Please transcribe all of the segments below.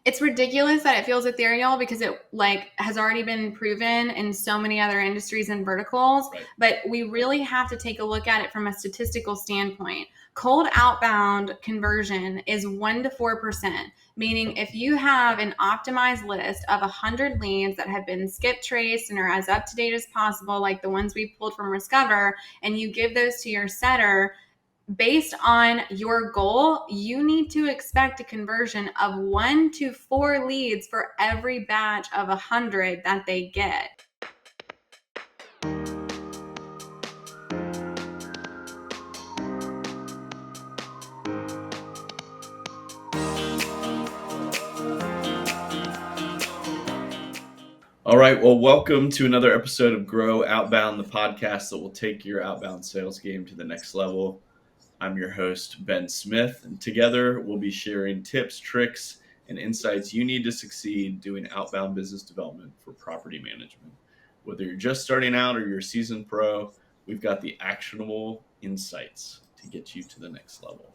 It's ridiculous that it feels ethereal because it has already been proven in so many other industries and verticals. Right. But we really have to take a look at it from a statistical standpoint. Cold outbound conversion is 1 to 4%, meaning if you have an optimized list of 100 leads that have been skip traced and are as up to date as possible, like the ones we pulled from Discover, and you give those to your setter, based on your goal, you need to expect a conversion of 1 to 4 leads for every batch of 100 that they get. All right. Well, welcome to another episode of Grow Outbound, the podcast that will take your outbound sales game to the next level. I'm your host, Ben Smith, and together we'll be sharing tips, tricks, and insights you need to succeed doing outbound business development for property management. Whether you're just starting out or you're a seasoned pro, we've got the actionable insights to get you to the next level.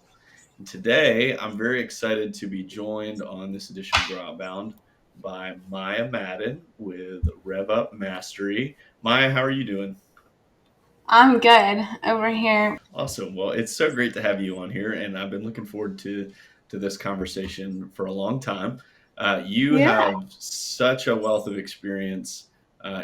And today, I'm very excited to be joined on this edition of Grow Outbound by Maya Madden with RevUp Mastery. Maya, how are you doing? I'm good over here. Awesome. Well, it's so great to have you on here, and I've been looking forward to this conversation for a long time. You Yeah. have such a wealth of experience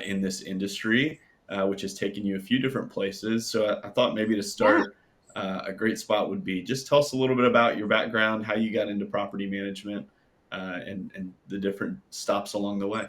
in this industry, which has taken you a few different places. So I thought maybe to Yeah. start, a great spot would be just tell us a little bit about your background, how you got into property management, and the different stops along the way.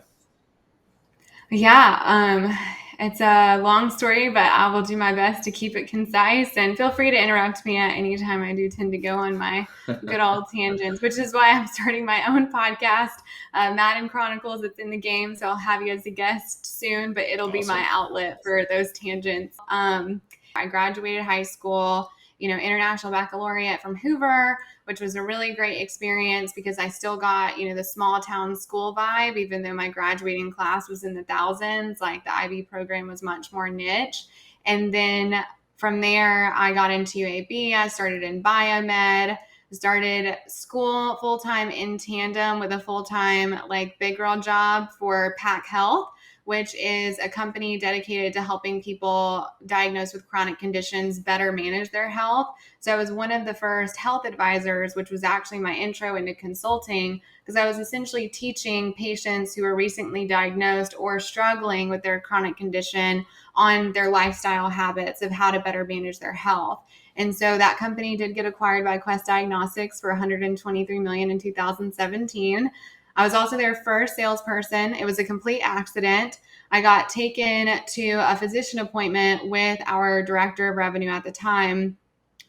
Yeah. It's a long story, but I will do my best to keep it concise, and feel free to interrupt me at any time. I do tend to go on my good old tangents, which is why I'm starting my own podcast, Madden Chronicles. It's in the game, so I'll have you as a guest soon, but it'll be my Awesome. outlet for those tangents. I graduated high school, international baccalaureate from Hoover, which was a really great experience because I still got, the small town school vibe, even though my graduating class was in the thousands. Like, the IB program was much more niche. And then from there, I got into UAB. I started in biomed, started school full-time in tandem with a full-time big girl job for Pack Health, which is a company dedicated to helping people diagnosed with chronic conditions better manage their health. So I was one of the first health advisors, which was actually my intro into consulting, because I was essentially teaching patients who were recently diagnosed or struggling with their chronic condition on their lifestyle habits of how to better manage their health. And so that company did get acquired by Quest Diagnostics for $123 million in 2017. I was also their first salesperson. It was a complete accident. I got taken to a physician appointment with our director of revenue at the time,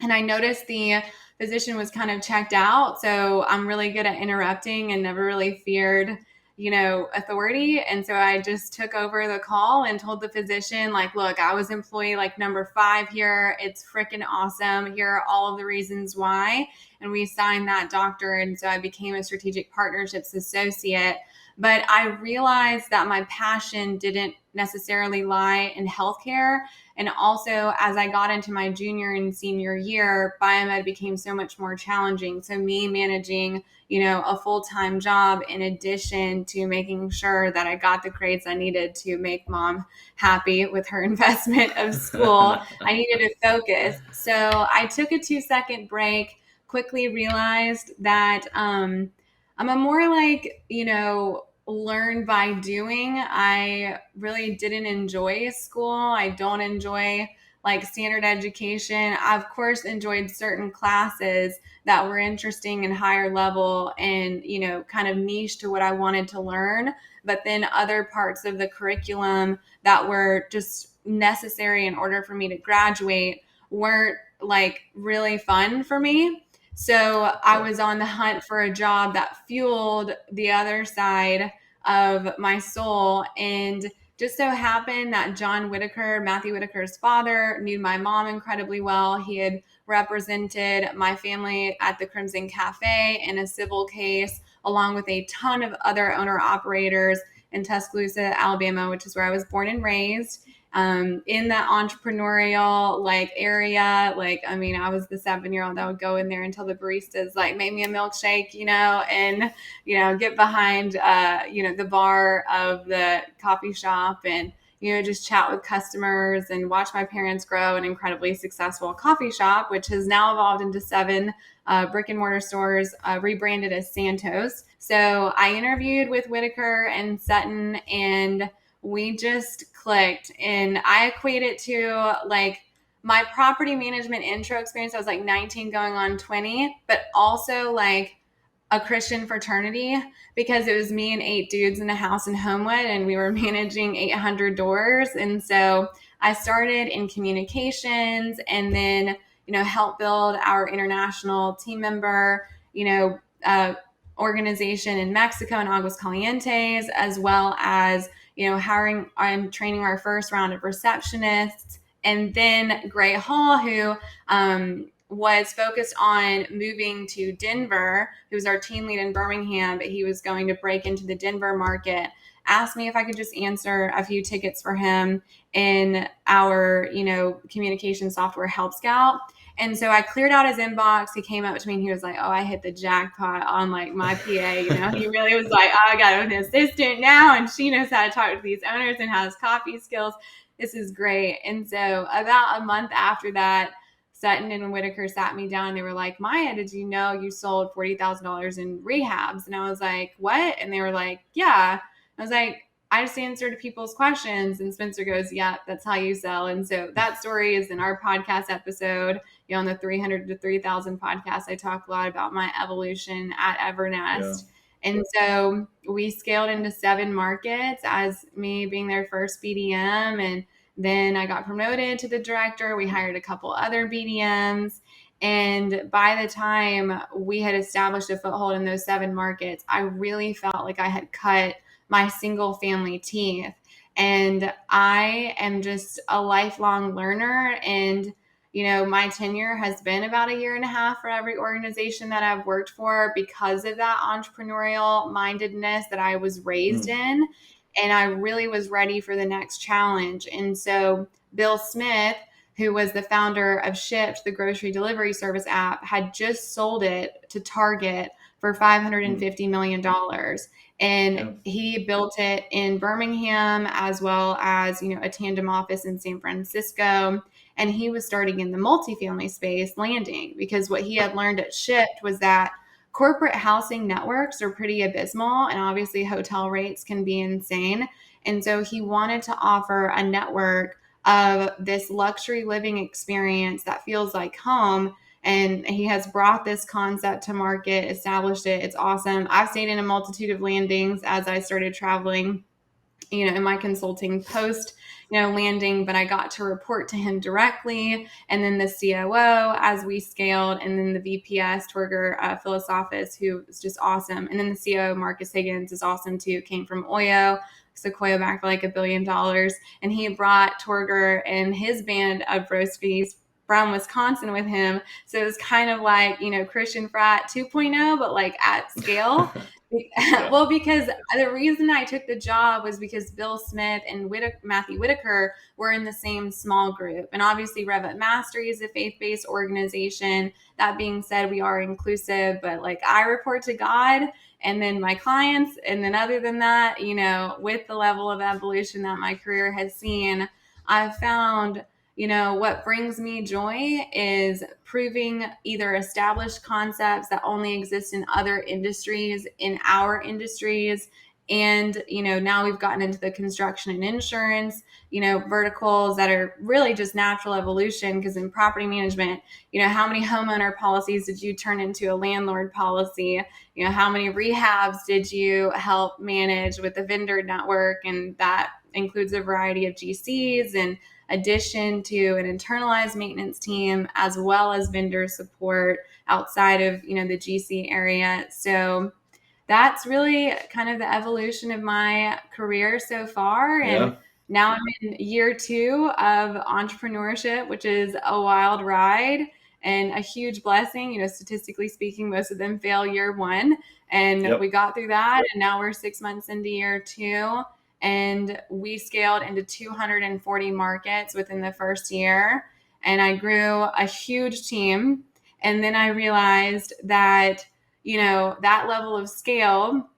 and I noticed the physician was kind of checked out. So I'm really good at interrupting and never really feared, authority. And so I just took over the call and told the physician, look, I was employee number 5 here. It's freaking awesome. Here are all of the reasons why. And we signed that doctor. And so I became a strategic partnerships associate. But I realized that my passion didn't necessarily lie in healthcare. And also, as I got into my junior and senior year, biomed became so much more challenging. So me managing, a full-time job in addition to making sure that I got the grades I needed to make mom happy with her investment of school, I needed to focus. So I took a 2-second break, quickly realized that I'm a more learn by doing. I really didn't enjoy school. I don't enjoy standard education. I, of course, enjoyed certain classes that were interesting and higher level and, kind of niche to what I wanted to learn. But then other parts of the curriculum that were just necessary in order for me to graduate weren't really fun for me. So I was on the hunt for a job that fueled the other side of my soul. And just so happened that John Whitaker, Matthew Whitaker's father, knew my mom incredibly well. He had represented my family at the Crimson Cafe in a civil case, along with a ton of other owner operators in Tuscaloosa, Alabama, which is where I was born and raised. in that entrepreneurial like area. Like, I mean, I was the 7-year-old that would go in there until the baristas like made me a milkshake, and, get behind, the bar of the coffee shop and, just chat with customers and watch my parents grow an incredibly successful coffee shop, which has now evolved into 7 brick and mortar stores, rebranded as Santos. So I interviewed with Whitaker and Sutton, and we just clicked. And I equate it to like my property management intro experience. I was like 19 going on 20, but also like a Christian fraternity, because it was me and 8 dudes in a house in Homewood, and we were managing 800 doors. And so I started in communications, and then, helped build our international team member, organization in Mexico and Aguascalientes, as well as, hiring and training our first round of receptionists. And then Gray Hall, who was focused on moving to Denver, who was our team lead in Birmingham, but he was going to break into the Denver market, asked me if I could just answer a few tickets for him in our, communication software Help Scout. And so I cleared out his inbox. He came up to me and he was like, "Oh, I hit the jackpot on like my PA." He really was like, "Oh, I got an assistant now, and she knows how to talk to these owners and has copy skills. This is great." And so about a month after that, Sutton and Whitaker sat me down and they were like, "Maya, did you know you sold $40,000 in rehabs?" And I was like, "What?" And they were like, "Yeah." I was like, "I just answered people's questions." And Spencer goes, "Yeah, that's how you sell." And so that story is in our podcast episode. On the 300 to 3,000 podcast, I talk a lot about my evolution at Evernest. Yeah. And so we scaled into 7 markets as me being their first BDM. And then I got promoted to the director. We hired a couple other BDMs. And by the time we had established a foothold in those 7 markets, I really felt like I had cut my single family teeth. And I am just a lifelong learner. And, my tenure has been about 1.5 years for every organization that I've worked for, because of that entrepreneurial mindedness that I was raised in. And I really was ready for the next challenge. And so Bill Smith, who was the founder of Shipt, the grocery delivery service app, had just sold it to Target for $550 million. And he built it in Birmingham, as well as, a tandem office in San Francisco. And he was starting in the multifamily space, landing, because what he had learned at Shipt was that corporate housing networks are pretty abysmal, and obviously hotel rates can be insane. And so he wanted to offer a network of this luxury living experience that feels like home. And he has brought this concept to market, established it. It's awesome. I've stayed in a multitude of landings as I started traveling, in my consulting post, landing, but I got to report to him directly. And then the COO as we scaled, and then the VPS, Torger Philosophis, who is just awesome. And then the COO, Marcus Higgins, is awesome too, came from Oyo, Sequoia back for like $1 billion. And he brought Torger and his band of roast beefs from Wisconsin with him. So it was kind of like, Christian Frat 2.0, but like at scale. Well, because the reason I took the job was because Bill Smith and Matthew Whitaker were in the same small group. And obviously RevUp Mastery is a faith-based organization. That being said, we are inclusive, but like I report to God and then my clients. And then other than that, with the level of evolution that my career has seen, I've found what brings me joy is proving either established concepts that only exist in other industries, in our industries. And, now we've gotten into the construction and insurance, verticals that are really just natural evolution. Because in property management, how many homeowner policies did you turn into a landlord policy? How many rehabs did you help manage with the vendor network? And that includes a variety of GCs, and addition to an internalized maintenance team, as well as vendor support outside of, the GC area. So that's really kind of the evolution of my career so far. And now I'm in year 2 of entrepreneurship, which is a wild ride and a huge blessing. Statistically speaking, most of them fail year 1. And we got through that. And now we're 6 months into year 2. and we scaled into 240 markets within the first year. And I grew a huge team. And then I realized that, that level of scale,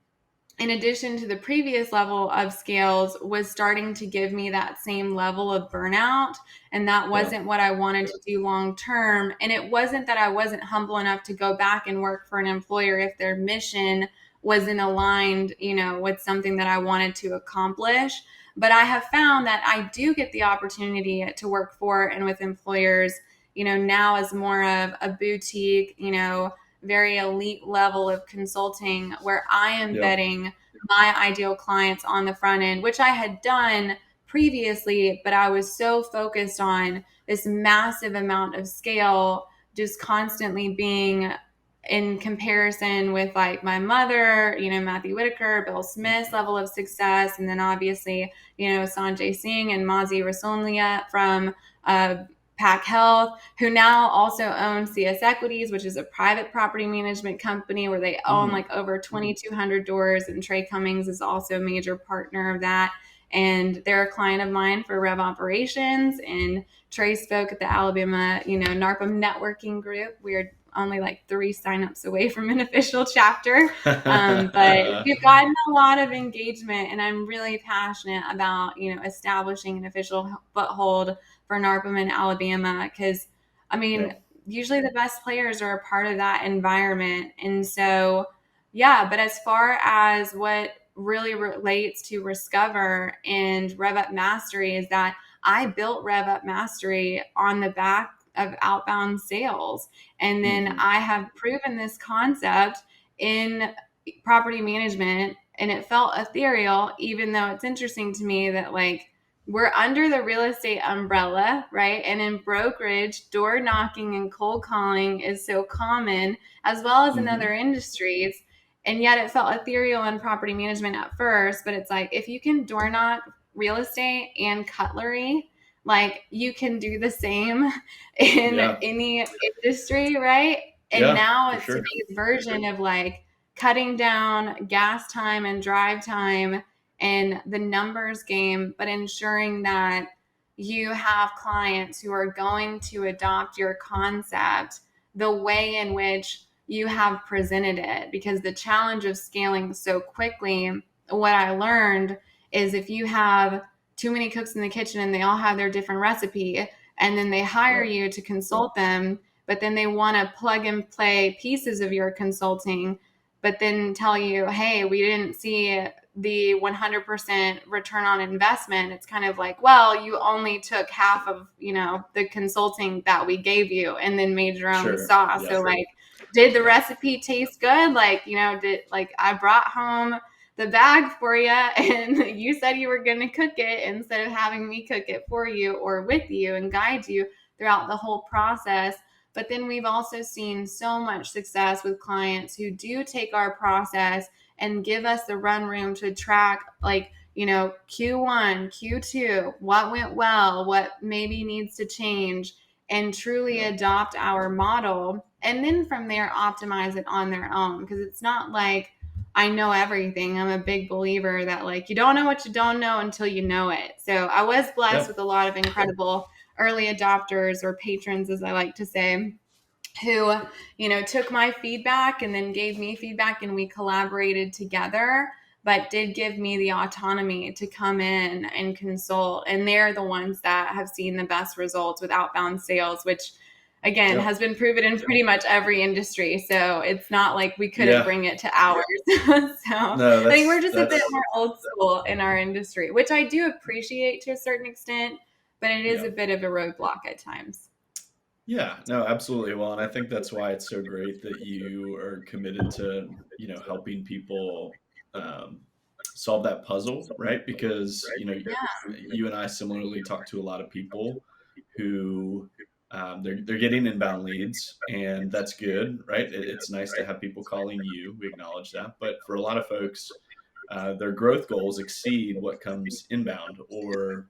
in addition to the previous level of scales, was starting to give me that same level of burnout. And that Yeah. wasn't what I wanted to do long term. And it wasn't that I wasn't humble enough to go back and work for an employer if their mission wasn't aligned, with something that I wanted to accomplish. But I have found that I do get the opportunity to work for and with employers, now as more of a boutique, very elite level of consulting where I am Yeah. vetting my ideal clients on the front end, which I had done previously, but I was so focused on this massive amount of scale, just constantly being in comparison with like my mother, Matthew Whitaker, Bill Smith's level of success, and then obviously, Sanjay Singh and Mazi Rasolia from Pack Health, who now also own CS Equities, which is a private property management company where they own like over 2,200 doors, and Trey Cummings is also a major partner of that. And they're a client of mine for Rev Operations. And Trey spoke at the Alabama, NARPM networking group. We're only like 3 signups away from an official chapter. But we've gotten a lot of engagement, and I'm really passionate about, establishing an official foothold for NARPM in Alabama, because Yeah. usually the best players are a part of that environment. And so, yeah, but as far as what really relates to Discover and RevUp Mastery is that I built RevUp Mastery on the back of outbound sales. And then I have proven this concept in property management, and it felt ethereal, even though it's interesting to me that like we're under the real estate umbrella, right? And in brokerage, door knocking and cold calling is so common, as well as in other industries. And yet it felt ethereal in property management at first. But it's like, if you can door knock real estate and cutlery, like you can do the same in Yeah. any industry, right? And Yeah, now for it's sure. today's version of like cutting down gas time and drive time and the numbers game, but ensuring that you have clients who are going to adopt your concept the way in which you have presented it. Because the challenge of scaling so quickly, what I learned is if you have too many cooks in the kitchen and they all have their different recipe, and then they hire Yeah. you to consult them, but then they want to plug and play pieces of your consulting, but then tell you, hey, we didn't see the 100% return on investment. It's kind of like, well, you only took half of, the consulting that we gave you and then made your own Sure. sauce. Yeah. So like, did the Yeah. recipe taste good? Like, did like I brought home the bag for you and you said you were going to cook it instead of having me cook it for you or with you and guide you throughout the whole process. But then we've also seen so much success with clients who do take our process and give us the run room to track, like, Q1, Q2, what went well, what maybe needs to change, and truly Yeah. adopt our model. And then from there, optimize it on their own. Because it's not like I know everything. I'm a big believer that, like, you don't know what you don't know until you know it. So I was blessed Yeah. with a lot of incredible early adopters, or patrons, as I like to say, who, took my feedback and then gave me feedback, and we collaborated together, but did give me the autonomy to come in and consult. And they're the ones that have seen the best results with outbound sales, which again Yeah. has been proven in pretty much every industry. So it's not like we couldn't Yeah. bring it to ours. So No, I think we're just a bit that's more old school in our industry, which I do appreciate to a certain extent, but it is yeah. a bit of a roadblock at times. Yeah, no, absolutely. Well, and I think that's why it's so great that you are committed to, helping people um, solve that puzzle, right? Because, Yeah. you and I similarly talk to a lot of people who they're getting inbound leads, and that's good, right? It's nice to have people calling you. We acknowledge that, but for a lot of folks, their growth goals exceed what comes inbound. Or,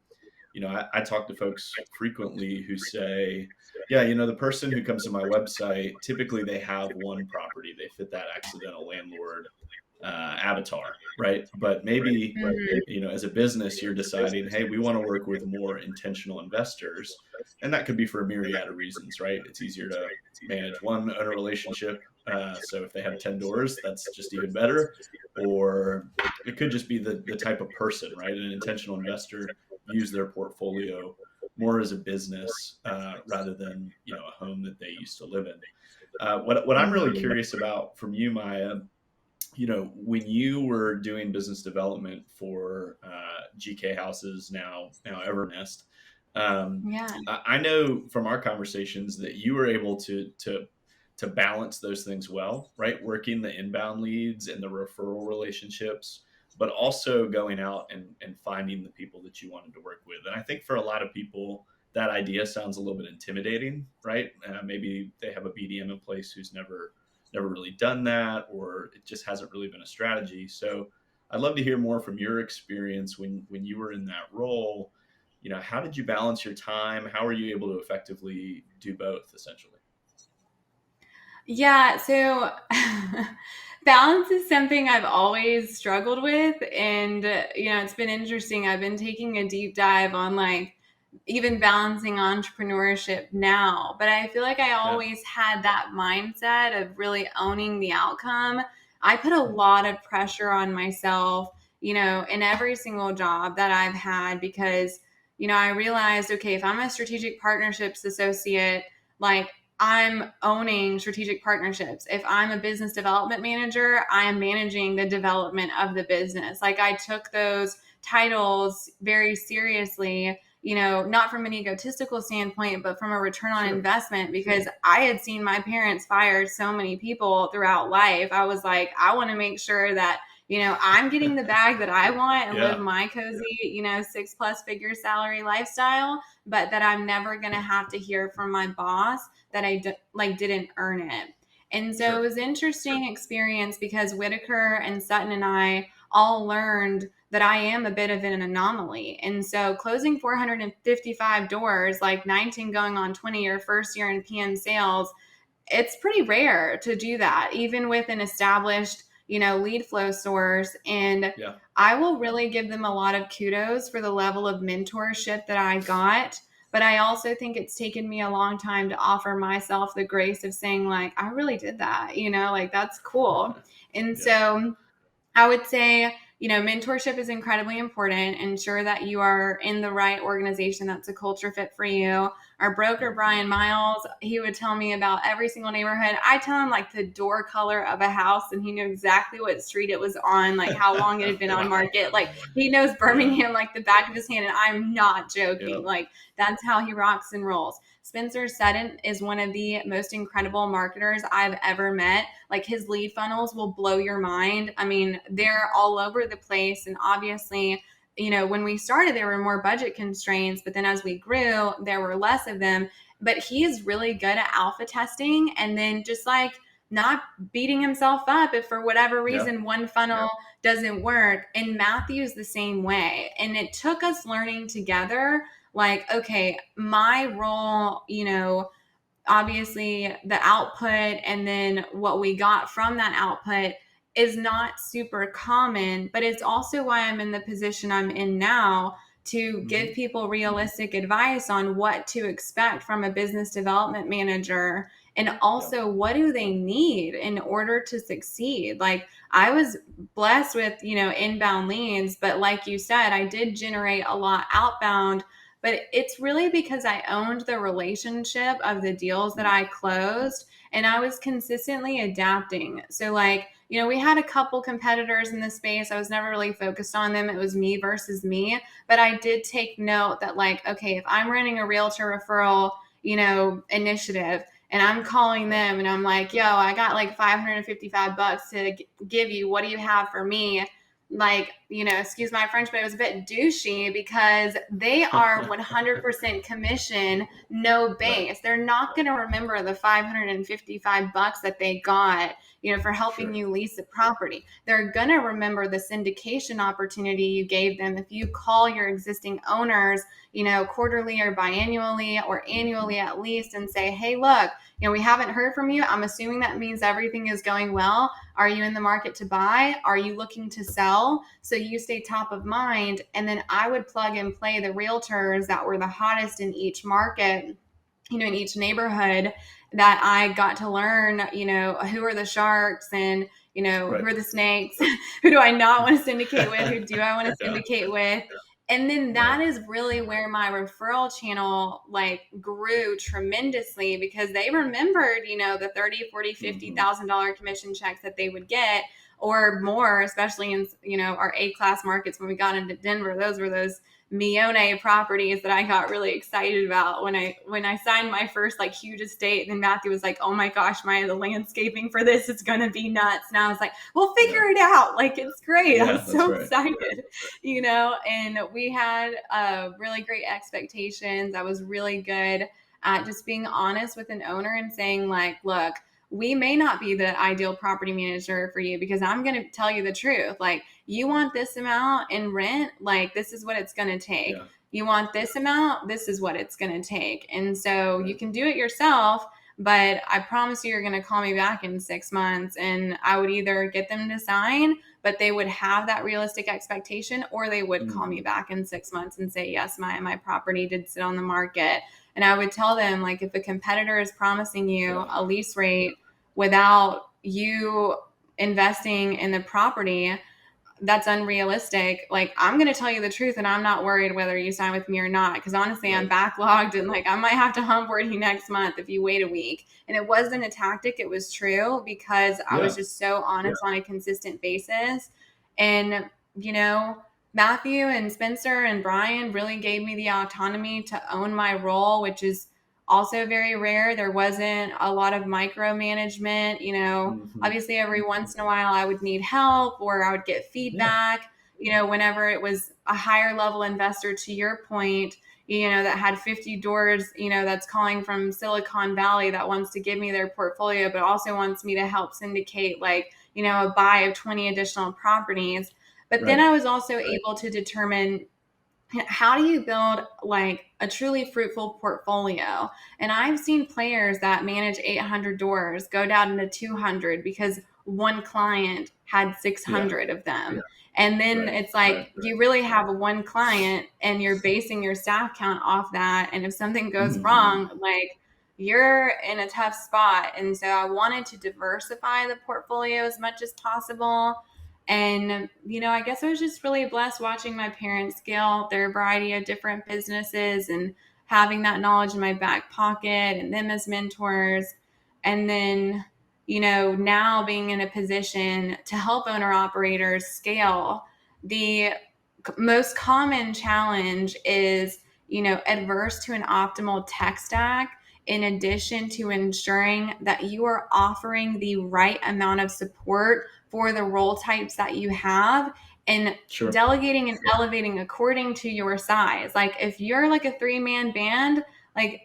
I talk to folks frequently who say, yeah, the person who comes to my website, typically they have one property. They fit that accidental landlord avatar, right? But maybe, Mhm. as a business, you're deciding, hey, we want to work with more intentional investors. And that could be for a myriad of reasons, right? It's easier to manage one owner relationship. So if they have 10 doors, that's just even better. Or it could just be the type of person, right? An intentional investor views their portfolio more as a business rather than, a home that they used to live in. What I'm really Mhm. curious about from you, Maya, when you were doing business development for GK Houses, now Evernest, Yeah. I know from our conversations that you were able to balance those things well, right? Working the inbound leads and the referral relationships, but also going out and finding the people that you wanted to work with. And I think for a lot of people, that idea sounds a little bit intimidating, right? Maybe they have a BDM in place who's never really done that, or it just hasn't really been a strategy. So I'd love to hear more from your experience when you were in that role. How did you balance your time? How were you able to effectively do both, essentially? Yeah, so balance is something I've always struggled with. And, it's been interesting. I've been taking a deep dive on like even balancing entrepreneurship now. But I feel like I Yeah. always had that mindset of really owning the outcome. I put a lot of pressure on myself, in every single job that I've had because, I realized, okay, if I'm a strategic partnerships associate, like I'm owning strategic partnerships. If I'm a business development manager, I am managing the development of the business. Like I took those titles very seriously, not from an egotistical standpoint, but from a return on Sure. investment because I had seen my parents fire so many people throughout life. I was like, I want to make sure that I'm getting the bag that I want and live Yeah. my cozy, 6+ figure salary lifestyle, but that I'm never going to have to hear from my boss that didn't earn it. And so it Sure. was an interesting experience because Whitaker and Sutton and I all learned that I am a bit of an anomaly. And so closing 455 doors, like 19 going on 20 your first year in PM sales, it's pretty rare to do that, even with an established, lead flow source. And Yeah. I will really give them a lot of kudos for the level of mentorship that I got. But I also think it's taken me a long time to offer myself the grace of saying, like, I really did that, like that's cool. And Yeah. so I would say, mentorship is incredibly important. Ensure that you are in the right organization that's a culture fit for you. Our broker, Yeah. Brian Miles, he would tell me about every single neighborhood. I tell him like the door color of a house, and he knew exactly what street it was on, like how long it had been on Wow. market. Like he knows Yeah. Birmingham like the back of his hand, and I'm not joking. Yep. Like that's how he rocks and rolls. Spencer Sutton is one of the most incredible marketers I've ever met. Like his lead funnels will blow your mind. I mean, they're all over the place. And obviously, when we started, there were more budget constraints, but then as we grew, there were less of them. But he is really good at alpha testing and then just like not beating himself up if for whatever Yeah. reason one funnel doesn't work. And Matthew's the same way. And it took us learning together, like, okay, my role, obviously the output and then what we got from that output is not super common, but it's also why I'm in the position I'm in now to Hmm. give people realistic advice on what to expect from a business development manager and Yeah. also what do they need in order to succeed. Like I was blessed with, inbound leads, but like you said, I did generate a lot outbound, but it's really because I owned the relationship of the deals that I closed and I was consistently adapting. So, like, we had a couple competitors in the space. I was never really focused on them. It was me versus me. But I did take note that, like, okay, if I'm running a realtor referral, initiative, and I'm calling Right. them and I'm like, yo, I got like 555 bucks to give you. What do you have for me? Like, excuse my French, but it was a bit douchey because they are 100% commission, no Right. base. They're not going to remember the 555 bucks that they got, for helping you lease a property. They're going to remember the syndication opportunity you gave them if you call your existing owners, quarterly or biannually or annually at least, and say, hey, look, we haven't heard from you. I'm assuming that means everything is going well. Are you in the market to buy? Are you looking to sell? So you stay top of mind. And then I would plug and play the realtors that were the hottest in each market, in each neighborhood, that I got to learn, who are the sharks and, who are the snakes, who do I not want to syndicate with, who do I want to syndicate with. And then that is really where my referral channel grew tremendously, because they remembered, the 30, 40, $50,000 commission checks that they would get or more, especially in, our A-class markets. When we got into Denver, those were those Mione properties that I got really excited about when I signed my first huge estate. And then Matthew was like, oh my gosh, Maya, the landscaping for this is going to be nuts. And I was like, we'll figure it out. It's great. Yeah, I'm so excited, and we had really great expectations. I was really good at just being honest with an owner and saying look, we may not be the ideal property manager for you, because I'm going to tell you the truth. You want this amount in rent, this is what it's going to take. Yeah. You want this amount, this is what it's going to take. And so you can do it yourself, but I promise you're going to call me back in 6 months, and I would either get them to sign, but they would have that realistic expectation, or they would call me back in 6 months and say, yes, my property did sit on the market. And I would tell them, if a competitor is promising you a lease rate without you investing in the property, that's unrealistic. I'm going to tell you the truth, and I'm not worried whether you sign with me or not, because honestly, I'm backlogged, and I might have to humboard you next month if you wait a week. And it wasn't a tactic, it was true, because I was just so honest on a consistent basis. And Matthew and Spencer and Brian really gave me the autonomy to own my role, which is also very rare. There wasn't a lot of micromanagement. Obviously every once in a while I would need help, or I would get feedback, whenever it was a higher level investor, to your point, that had 50 doors, that's calling from Silicon Valley, that wants to give me their portfolio, but also wants me to help syndicate a buy of 20 additional properties. But then I was also able to determine, how do you build a truly fruitful portfolio? And I've seen players that manage 800 doors go down to 200 because one client had 600 of them. Yeah. And then it's you really have one client, and you're basing your staff count off that. And if something goes wrong, you're in a tough spot. And so I wanted to diversify the portfolio as much as possible. And, I guess I was just really blessed watching my parents scale their variety of different businesses and having that knowledge in my back pocket, and them as mentors. And then, now being in a position to help owner operators scale. The most common challenge is, adverse to an optimal tech stack, in addition to ensuring that you are offering the right amount of support for the role types that you have, and delegating and elevating according to your size. If you're a 3-man band,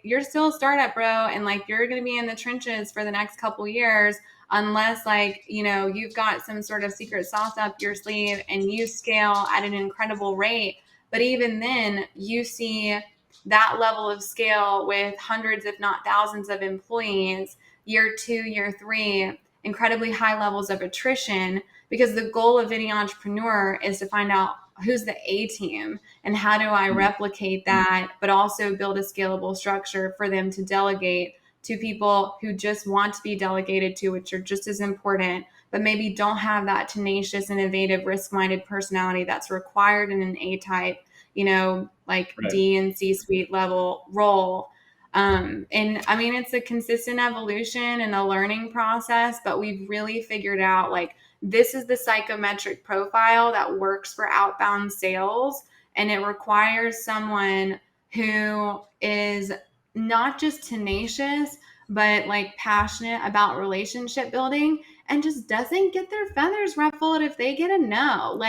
you're still a startup, bro, and you're going to be in the trenches for the next couple years, unless you've got some sort of secret sauce up your sleeve and you scale at an incredible rate. But even then, you see that level of scale with hundreds, if not thousands, of employees, year 2, year 3, incredibly high levels of attrition, because the goal of any entrepreneur is to find out who's the A team and how do I replicate that, but also build a scalable structure for them to delegate to people who just want to be delegated to, which are just as important, but maybe don't have that tenacious, innovative, risk-minded personality that's required in an A-type, D and C-suite level role. And I mean, it's a consistent evolution and a learning process, but we've really figured out this is the psychometric profile that works for outbound sales. And it requires someone who is not just tenacious, but passionate about relationship building, and just doesn't get their feathers ruffled if they get a no.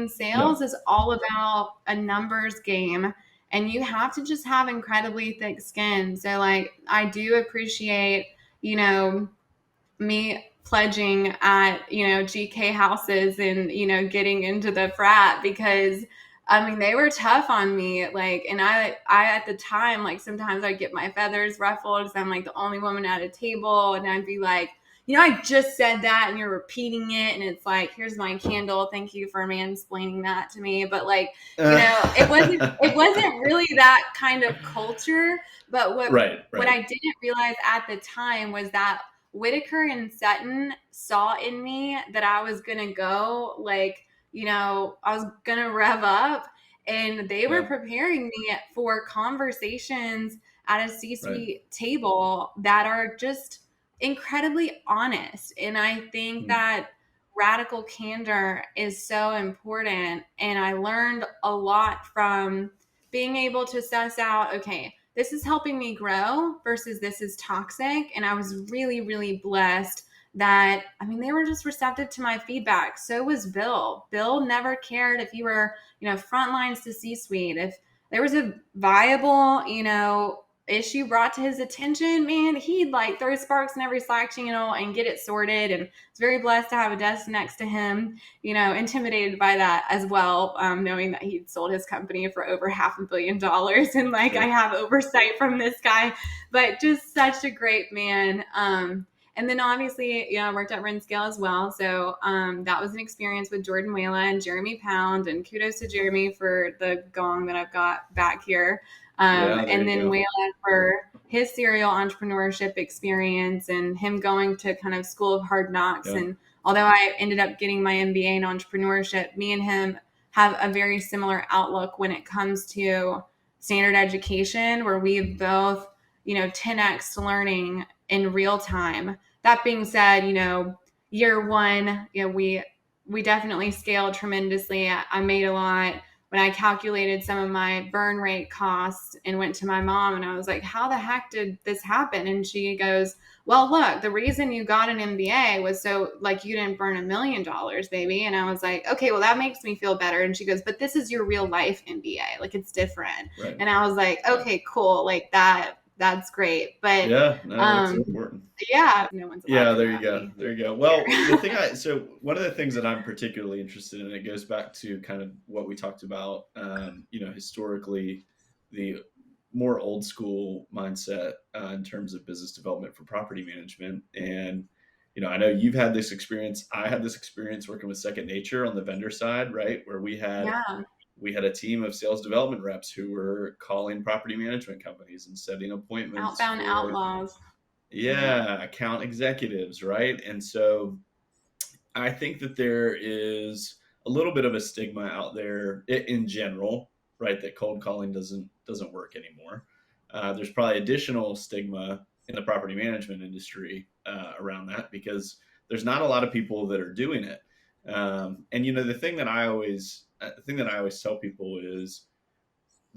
Sales is all about a numbers game, and you have to just have incredibly thick skin. So I do appreciate, me pledging at, GK houses and, getting into the frat because I mean, they were tough on me. Like, and I at the time, like sometimes I'd get my feathers ruffled because I'm like the only woman at a table. And I'd be like, I just said that and you're repeating it. And it's like, here's my candle. Thank you for mansplaining that to me. But like, it wasn't really that kind of culture. But what I didn't realize at the time was that Whitaker and Sutton saw in me that I was going to go like, I was going to rev up, and they were preparing me for conversations at a C-suite table that are just incredibly honest. And I think that radical candor is so important. And I learned a lot from being able to suss out, okay, this is helping me grow versus this is toxic. And I was really, really blessed that, I mean, they were just receptive to my feedback. So was Bill. Bill never cared if you were, front lines to C-suite. If there was a viable, issue brought to his attention, man, he'd like throw sparks in every Slack channel and get it sorted. And I was very blessed to have a desk next to him, intimidated by that as well, knowing that he'd sold his company for over $500 million. And like, I have oversight from this guy, but just such a great man. And then obviously, I worked at Rendscale as well. So that was an experience with Jordan Whala and Jeremy Pound. And kudos to Jeremy for the gong that I've got back here. And then Whala for his serial entrepreneurship experience and him going to kind of School of Hard Knocks. Yeah. And although I ended up getting my MBA in entrepreneurship, me and him have a very similar outlook when it comes to standard education, where we've both, 10x learning in real time. That being said, year one, we definitely scaled tremendously. I made a lot. When I calculated some of my burn rate costs and went to my mom and I was like, how the heck did this happen? And she goes, well, look, the reason you got an MBA was so like you didn't burn $1 million, baby. And I was like, okay, well, that makes me feel better. And she goes, but this is your real life MBA. Like, it's different. Right. And I was like, okay, cool. Like that's great. But that's important. Yeah, no one's there you go. There you go. Well, so one of the things that I'm particularly interested in, it goes back to kind of what we talked about, historically, the more old school mindset in terms of business development for property management. And, I know you've had this experience. I had this experience working with Second Nature on the vendor side, right? Where we had a team of sales development reps who were calling property management companies and setting appointments. Outbound outlaws. Account executives, right? And so I think that there is a little bit of a stigma out there in general, right? That cold calling doesn't work anymore. There's probably additional stigma in the property management industry around that because there's not a lot of people that are doing it. And the thing that I always tell people is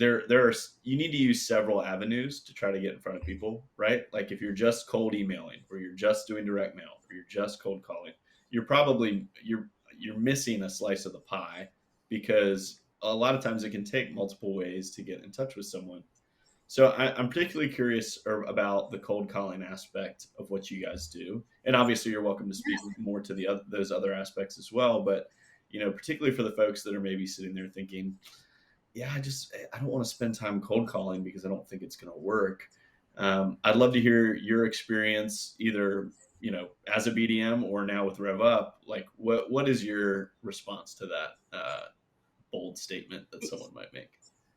you need to use several avenues to try to get in front of people, right? Like if you're just cold emailing or you're just doing direct mail or you're just cold calling, you're missing a slice of the pie because a lot of times it can take multiple ways to get in touch with someone. So I'm particularly curious about the cold calling aspect of what you guys do. And obviously you're welcome to speak more to those other aspects as well. But, particularly for the folks that are maybe sitting there thinking, I don't want to spend time cold calling because I don't think it's going to work. I'd love to hear your experience either, as a BDM or now with RevUp. Like what is your response to that bold statement that someone might make?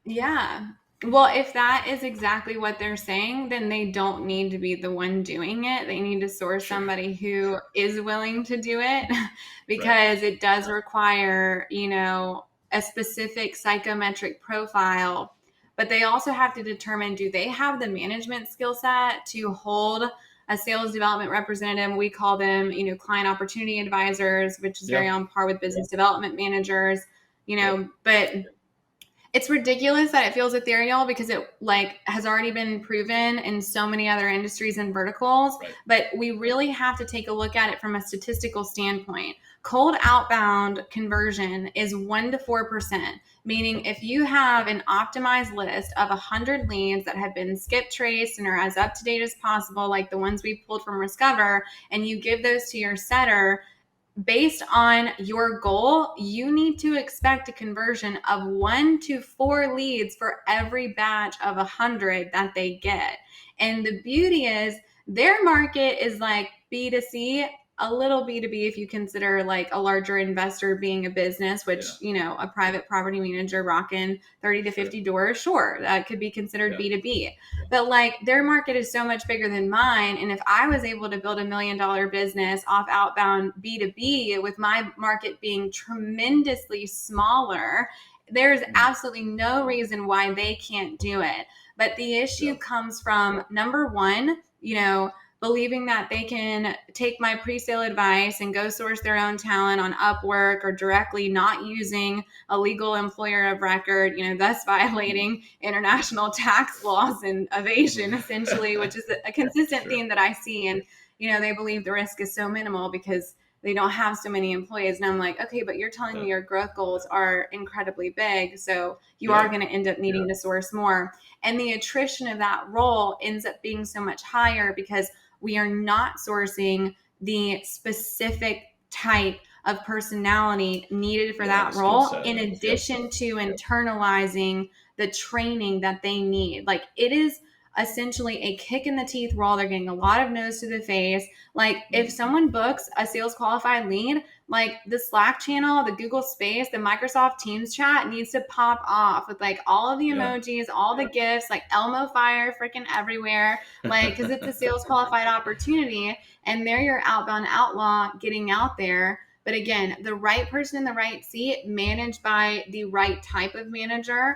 Yeah. Well, if that is exactly what they're saying, then they don't need to be the one doing it. They need to source somebody who is willing to do it because it does require, a specific psychometric profile, but they also have to determine, do they have the management skill set to hold a sales development representative? We call them, client opportunity advisors, which is very on par with business development managers, but it's ridiculous that it feels ethereal because it has already been proven in so many other industries and verticals. But we really have to take a look at it from a statistical standpoint. Cold outbound conversion is 1 to 4%, meaning if you have an optimized list of 100 leads that have been skip traced and are as up to date as possible, like the ones we pulled from Discover, and you give those to your setter, based on your goal, you need to expect a conversion of 1 to 4 leads for every batch of 100 that they get. And the beauty is their market is like B2C, a little B2B if you consider like a larger investor being a business, which, a private property manager rocking 30 to 50 doors, sure, that could be considered B2B. But like their market is so much bigger than mine. And if I was able to build $1 million business off outbound B2B with my market being tremendously smaller, there's absolutely no reason why they can't do it. But the issue comes from number one, believing that they can take my pre-sale advice and go source their own talent on Upwork or directly, not using a legal employer of record, thus violating international tax laws and evasion, essentially, which is a consistent theme that I see. And, they believe the risk is so minimal because they don't have so many employees. And I'm like, okay, but you're telling me your growth goals are incredibly big. So you are going to end up needing to source more. And the attrition of that role ends up being so much higher because we are not sourcing the specific type of personality needed for that role, in addition to internalizing the training that they need. Like it is essentially a kick in the teeth role. They're getting a lot of no's to the face. Like if someone books a sales qualified lead, like the Slack channel, the Google Space, the Microsoft Teams chat needs to pop off with like all of the emojis, all the GIFs, like Elmo fire freaking everywhere. Like, cause it's a sales qualified opportunity and they're your outbound outlaw getting out there. But again, the right person in the right seat, managed by the right type of manager.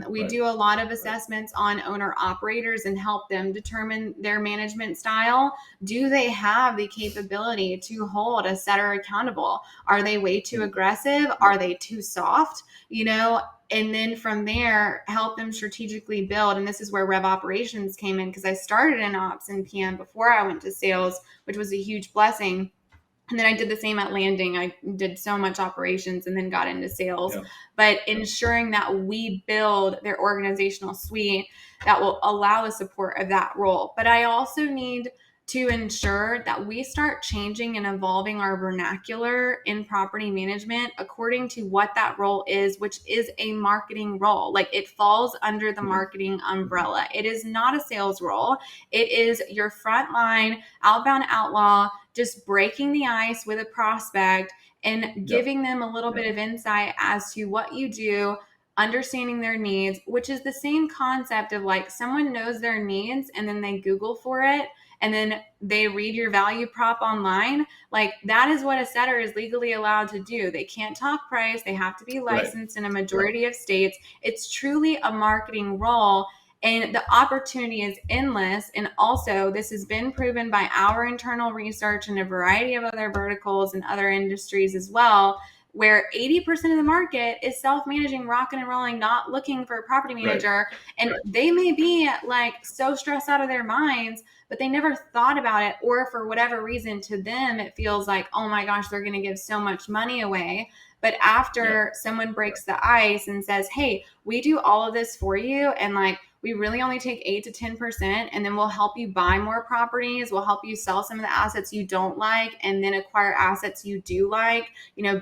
We do a lot of assessments on owner operators and help them determine their management style. Do they have the capability to hold a setter accountable? Are they way too aggressive? Are they too soft? And then from there, help them strategically build. And this is where Rev Operations came in, because I started in ops and PM before I went to sales, which was a huge blessing. And then I did the same at landing. I did so much operations and then got into sales. But ensuring that we build their organizational suite that will allow the support of that role. But I also need to ensure that we start changing and evolving our vernacular in property management according to what that role is, which is a marketing role. Like it falls under the marketing umbrella. It is not a sales role. It is your frontline outbound outlaw, just breaking the ice with a prospect and giving them a little bit of insight as to what you do, understanding their needs, which is the same concept of like someone knows their needs and then they Google for it and then they read your value prop online. Like that is what a setter is legally allowed to do. They can't talk price. They have to be licensed in a majority of states. It's truly a marketing role. And the opportunity is endless. And also, this has been proven by our internal research and a variety of other verticals and other industries as well, where 80% of the market is self-managing, rocking and rolling, not looking for a property manager. And they may be like so stressed out of their minds, but they never thought about it. Or for whatever reason, to them, it feels like, oh my gosh, they're going to give so much money away. But after someone breaks the ice and says, hey, we do all of this for you. And like, we really only take 8 to 10%, and then we'll help you buy more properties. We'll help you sell some of the assets you don't like and then acquire assets you do like,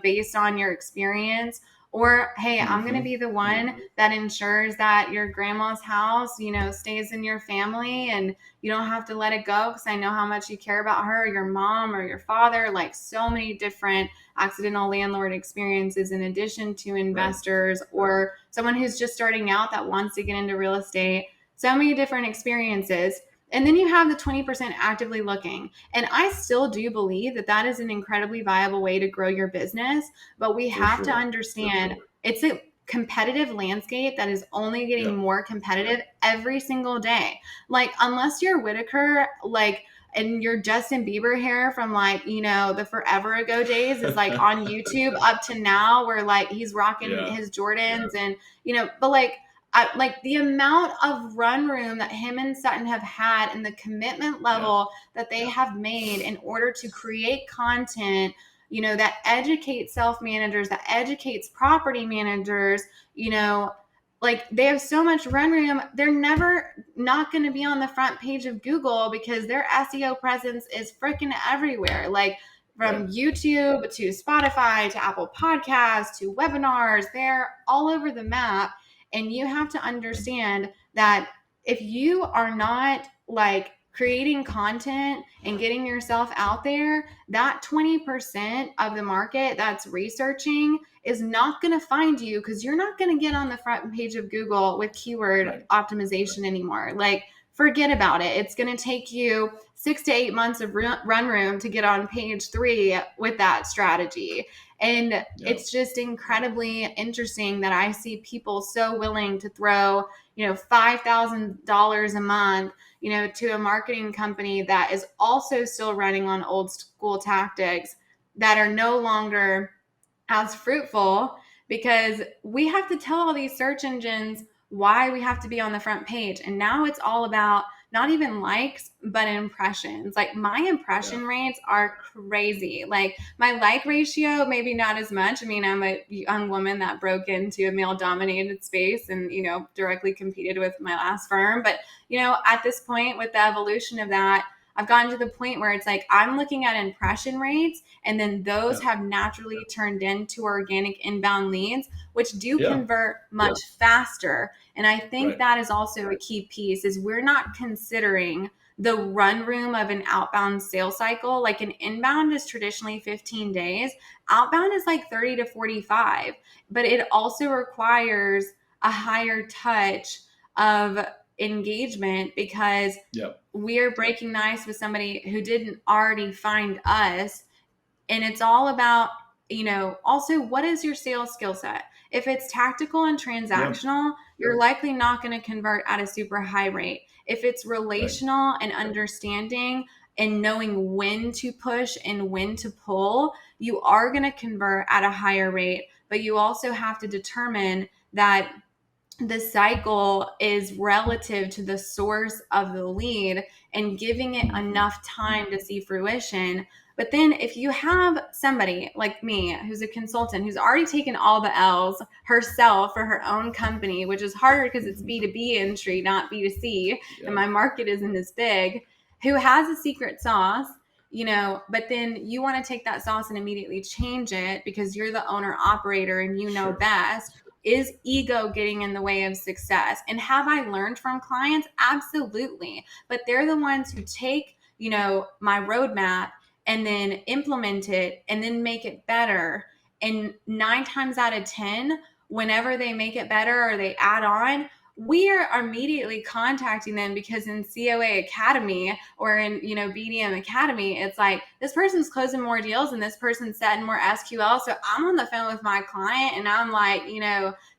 based on your experience. Or, hey, I'm going to be the one that ensures that your grandma's house, stays in your family and you don't have to let it go because I know how much you care about her, or your mom or your father. Like so many different accidental landlord experiences in addition to investors or someone who's just starting out that wants to get into real estate. So many different experiences. And then you have the 20% actively looking. And I still do believe that that is an incredibly viable way to grow your business. But we have to understand it's a competitive landscape that is only getting more competitive every single day. Like, unless you're Whitaker, and your Justin Bieber hair from the forever ago days is on YouTube up to now, where he's rocking his Jordans and, but the amount of run room that him and Sutton have had and the commitment level that they have made in order to create content that educates self-managers, that educates property managers, like they have so much run room. They're never not going to be on the front page of Google because their SEO presence is freaking everywhere. Like from YouTube to Spotify to Apple Podcasts to webinars, they're all over the map. And you have to understand that if you are not like creating content and getting yourself out there, that 20% of the market that's researching is not going to find you because you're not going to get on the front page of Google with keyword optimization anymore. Like, forget about it. It's going to take you 6 to 8 months of run room to get on page 3 with that strategy. And it's just incredibly interesting that I see people so willing to throw, $5,000 a month, to a marketing company that is also still running on old school tactics that are no longer as fruitful, because we have to tell all these search engines why we have to be on the front page. And now it's all about not even likes, but impressions. Like my impression rates are crazy. Like my like ratio, maybe not as much. I mean, I'm a young woman that broke into a male dominated space and, directly competed with my last firm. But, at this point with the evolution of that, I've gotten to the point where it's like I'm looking at impression rates, and then those have naturally turned into organic inbound leads, which do convert much faster. And I think that is also a key piece, is we're not considering the run room of an outbound sales cycle. Like an inbound is traditionally 15 days. Outbound is like 30 to 45, but it also requires a higher touch of engagement because we are breaking the ice with somebody who didn't already find us. And it's all about, also what is your sales skill set? If it's tactical and transactional, you're likely not going to convert at a super high rate. If it's relational and understanding and knowing when to push and when to pull, you are going to convert at a higher rate. But you also have to determine that the cycle is relative to the source of the lead and giving it enough time to see fruition. But then if you have somebody like me who's a consultant who's already taken all the L's herself for her own company, which is harder because it's B2B entry, not B2C, and my market isn't as big, who has a secret sauce, but then you want to take that sauce and immediately change it because you're the owner operator and you know best. Is ego getting in the way of success? And have I learned from clients? Absolutely. But they're the ones who take, my roadmap and then implement it and then make it better. And 9 times out of 10, whenever they make it better or they add on, we are immediately contacting them because in COA Academy or in, BDM Academy, it's like this person's closing more deals and this person's setting more SQL. So I'm on the phone with my client and I'm like,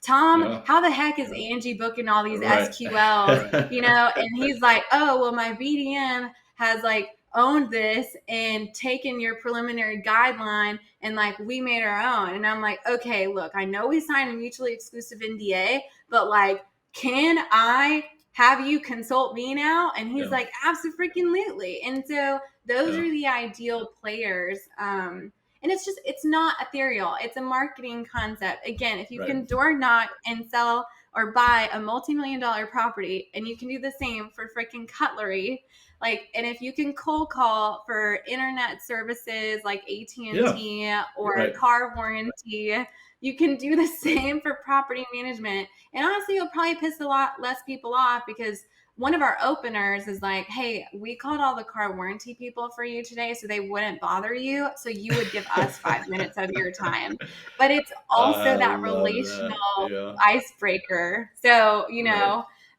Tom, how the heck is Angie booking all these SQLs? And he's like, oh, well, my BDM has like owned this and taken your preliminary guideline and like we made our own. And I'm like, okay, look, I know we signed a mutually exclusive NDA, but like, can I have you consult me now? And he's like, absolutely. And so those are the ideal players. And it's not ethereal. It's a marketing concept. Again, if you can door knock and sell or buy a multi-million-dollar property, and you can do the same for freaking cutlery, and if you can cold call for internet services like AT&T or car warranty, you can do the same for property management. And honestly, you'll probably piss a lot less people off because one of our openers is like, hey, we called all the car warranty people for you today so they wouldn't bother you. So you would give us 5 minutes of your time. But it's also that relational icebreaker. So,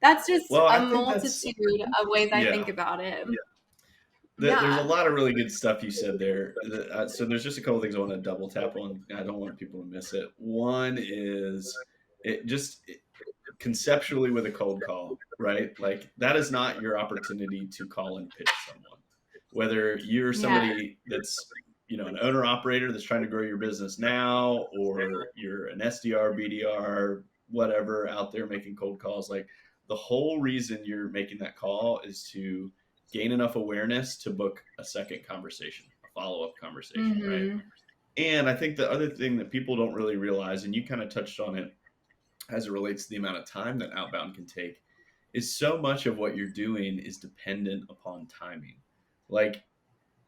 that's just a multitude of ways I think about it. There's a lot of really good stuff you said there. So there's just a couple things I want to double tap on. I don't want people to miss it. One is conceptually with a cold call, right? Like that is not your opportunity to call and pitch someone. Whether you're somebody that's, an owner operator that's trying to grow your business now, or you're an SDR, BDR, whatever out there making cold calls, like the whole reason you're making that call is to gain enough awareness to book a second conversation, a follow-up conversation, right? And I think the other thing that people don't really realize, and you kind of touched on it as it relates to the amount of time that outbound can take, is so much of what you're doing is dependent upon timing. Like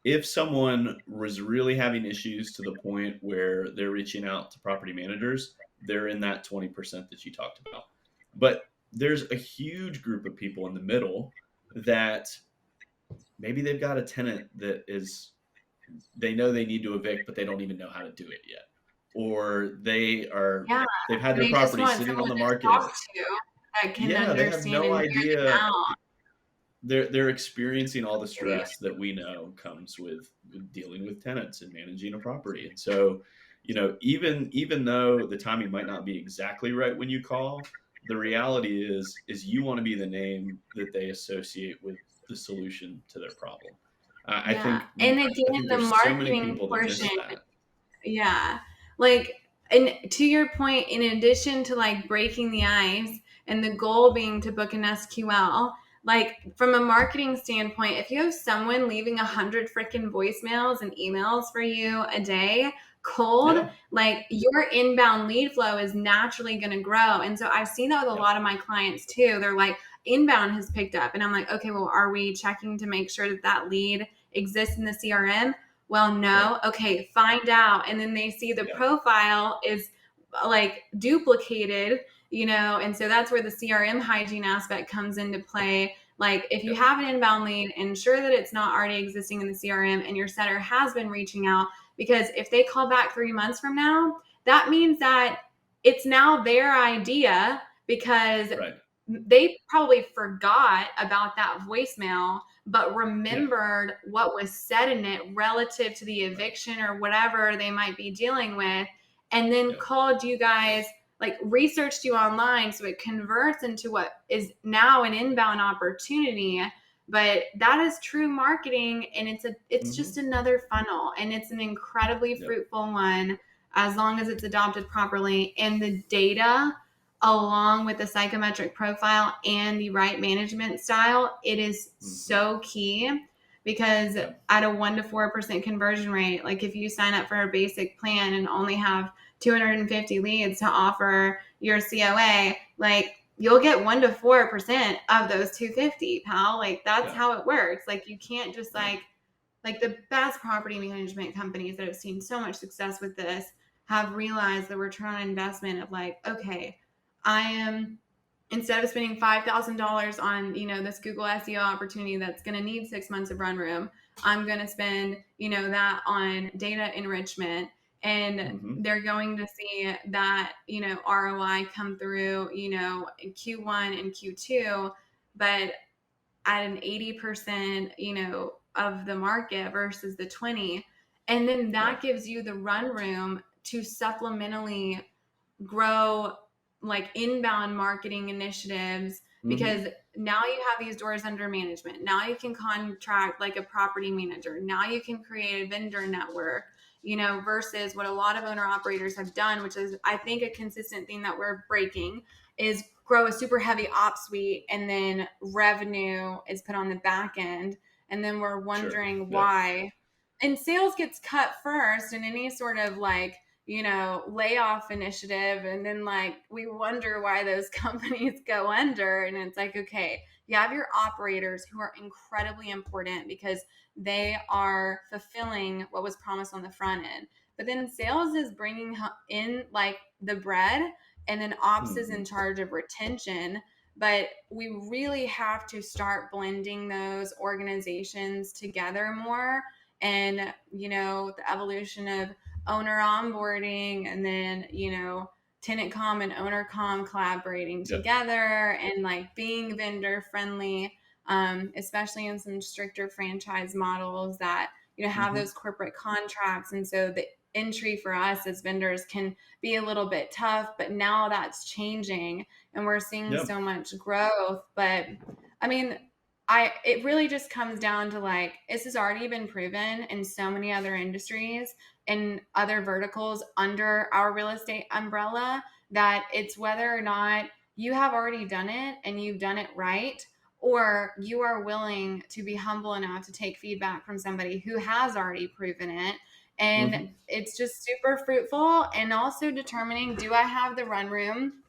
if someone was really having issues to the point where they're reaching out to property managers, they're in that 20% that you talked about. But there's a huge group of people in the middle that maybe they've got a tenant that is, they know they need to evict, but they don't even know how to do it yet. Or Yeah. they've had their They just property want sitting someone on the to market. talk to that can Yeah, they have understand no and hear them idea. out. They're experiencing all the stress that we know comes with dealing with tenants and managing a property. And so, even though the timing might not be exactly right when you call, the reality is you want to be the name that they associate with the solution to their problem. I Yeah. think And I again, think the there's so many marketing people that portion. miss that. Yeah. Like, and to your point, in addition to like breaking the ice and the goal being to book an SQL, like from a marketing standpoint, if you have someone leaving 100 freaking voicemails and emails for you a day, cold, Yeah. like your inbound lead flow is naturally going to grow. And so I've seen that with a Yep. lot of my clients too. They're like, inbound has picked up. And I'm like, okay, well, are we checking to make sure that that lead exists in the CRM? Well, Right. no. Okay, find out. And then they see the Yeah. profile is like duplicated, and so that's where the CRM hygiene aspect comes into play. Like if you Yep. have an inbound lead, ensure that it's not already existing in the CRM and your setter has been reaching out, because if they call back 3 months from now, that means that it's now their idea, because Right. they probably forgot about that voicemail but Yeah. remembered what was said in it relative to the Right. eviction or whatever they might be dealing with, and then Yep. called you guys, like researched you online, so it converts into what is now an inbound opportunity. But that is true marketing, and it's just Hmm. another funnel, and it's an incredibly Yep. fruitful one as long as it's adopted properly, and the data along with the psychometric profile and the right management style, it is Hmm. so key, because Yep. at a 1 to 4% conversion rate, like if you sign up for a basic plan and only have 250 leads to offer your COA, like you'll get 1 to 4% of those 250, pal. Like that's Yeah. how it works. Like you can't just Right. like the best property management companies that have seen so much success with this have realized the return on investment of like, okay, I am, instead of spending $5,000 on this Google SEO opportunity that's going to need 6 months of run room, I'm going to spend that on data enrichment, and Hmm. they're going to see that ROI come through in Q1 and Q2, but at an 80% of the market versus the 20, and then Yeah. that gives you the run room to supplementally grow like inbound marketing initiatives, Hmm. because now you have these doors under management. Now you can contract like a property manager. Now you can create a vendor network, versus what a lot of owner operators have done, which is I think a consistent theme that we're breaking, is grow a super heavy op suite and then revenue is put on the back end. And then we're Sure. wondering Yep. why. And sales gets cut first in any sort of like layoff initiative. And then like we wonder why those companies go under. And it's like, okay, you have your operators who are incredibly important because they are fulfilling what was promised on the front end. But then sales is bringing in like the bread, and then ops is in Hmm. charge of retention. But we really have to start blending those organizations together more. And, the evolution of owner onboarding, and then tenant com and owner com collaborating Yep. together, and like being vendor friendly, especially in some stricter franchise models that have Hmm. those corporate contracts. And so the entry for us as vendors can be a little bit tough, but now that's changing and we're seeing Yep. so much growth. But I mean, it really just comes down to like, this has already been proven in so many other industries and other verticals under our real estate umbrella, that it's whether or not you have already done it and you've done it right, or you are willing to be humble enough to take feedback from somebody who has already proven it. And Mm-hmm. it's just super fruitful. And also determining, do I have the run room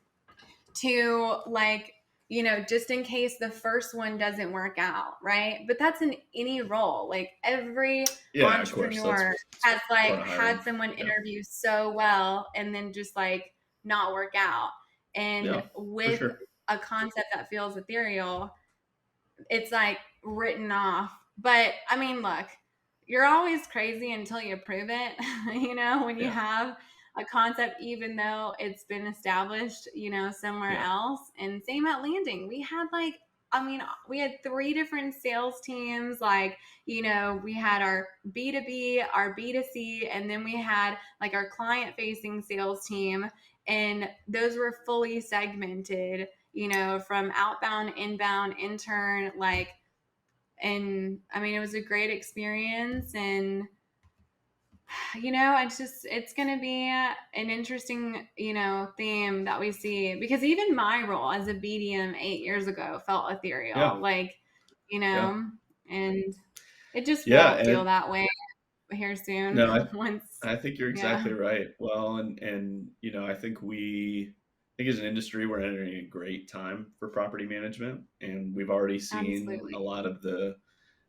to, like, just in case the first one doesn't work out, right? But that's in any role. Like, every Yeah, of course. entrepreneur That's has, like, part of had hiring. someone Yeah. interview so well and then just, like, not work out. And Yeah, for with sure. a concept that feels ethereal, it's like written off. But I mean, look, you're always crazy until you prove it, when you Yeah. have a concept, even though it's been established, somewhere Yeah. else. And same at landing. We had 3 different sales teams. Like, we had our B2B, our B2C, and then we had like our client facing sales team. And those were fully segmented, from outbound, inbound, intern, like, and I mean, it was a great experience. And, it's going to be an interesting, theme that we see, because even my role as a BDM 8 years ago felt ethereal, Yeah. like, Yeah. and it just Yeah. won't feel And that way here soon. no, Once, I think you're yeah, exactly right. Well, and I think as an industry, we're entering a great time for property management, and we've already seen a absolutely. lot of the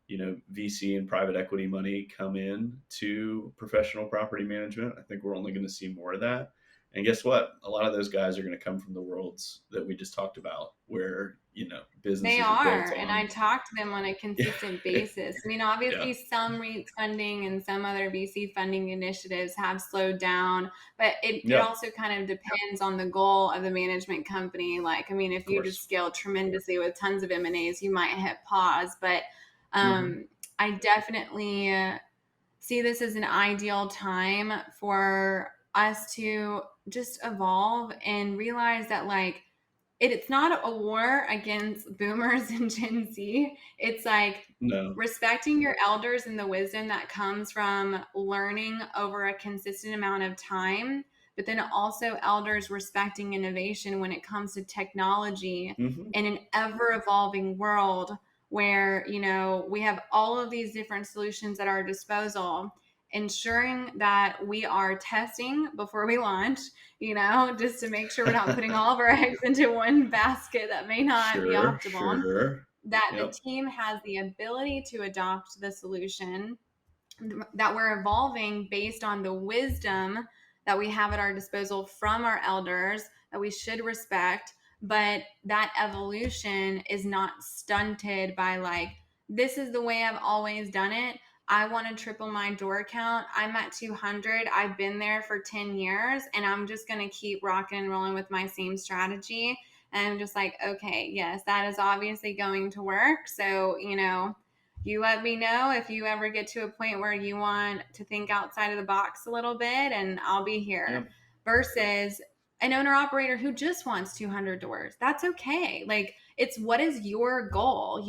VC and private equity money come in to professional property management. I think we're only going to see more of that. And guess what? A lot of those guys are going to come from the worlds that we just talked about, where They businesses are built are, and I on. talk to them on a consistent basis. I mean, Yeah, obviously, some REITs funding and some other VC funding initiatives have slowed down, but it yeah, also kind of depends on the goal of the management company. Like, I mean, if of you just course. scale tremendously with tons of M&As, you might hit pause. But Hmm. I definitely see this as an ideal time for us to just evolve and realize that, like, it's not a war against boomers and Gen Z. It's like No. respecting your elders and the wisdom that comes from learning over a consistent amount of time, but then also elders respecting innovation when it comes to technology Hmm. in an ever evolving world where, we have all of these different solutions at our disposal. Ensuring that we are testing before we launch, just to make sure we're not putting all of our eggs into one basket that may not be Sure, optimal, sure. that the Yep. team has the ability to adopt the solution, that we're evolving based on the wisdom that we have at our disposal from our elders that we should respect, but that evolution is not stunted by, like, this is the way I've always done it. I want to triple my door count. I'm at 200. I've been there for 10 years and I'm just going to keep rocking and rolling with my same strategy. And I'm just like, okay, yes, that is obviously going to work. So, you let me know if you ever get to a point where you want to think outside of the box a little bit, and I'll be here. Yep. Versus an owner operator who just wants 200 doors. That's okay. Like, it's what is your goal,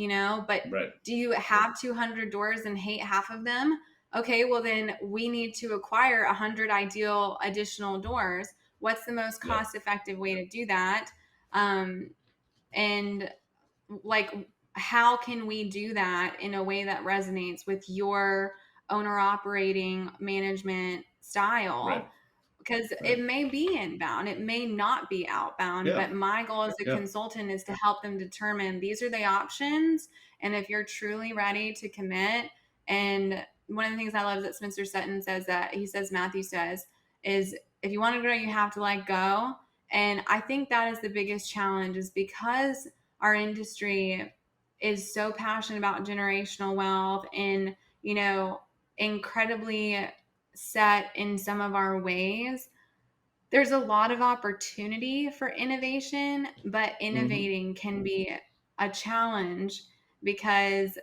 But Right. do you have 200 doors and hate half of them? Okay, well, then we need to acquire 100 ideal additional doors. What's the most Yep. cost effective way to do that? Um, and, like, how can we do that in a way that resonates with your owner operating management Right. style? Because it Right. may be inbound, it may not be outbound, Yeah. but my goal as a Yeah. consultant is to help them determine these are the options. And if you're truly ready to commit, and one of the things I love that Spencer Sutton says, that he says, Matthew says, is if you want to grow, you have to let go. And I think that is the biggest challenge, is because our industry is so passionate about generational wealth and, incredibly set in some of our ways. There's a lot of opportunity for innovation, but Hmm. innovating can be a challenge because,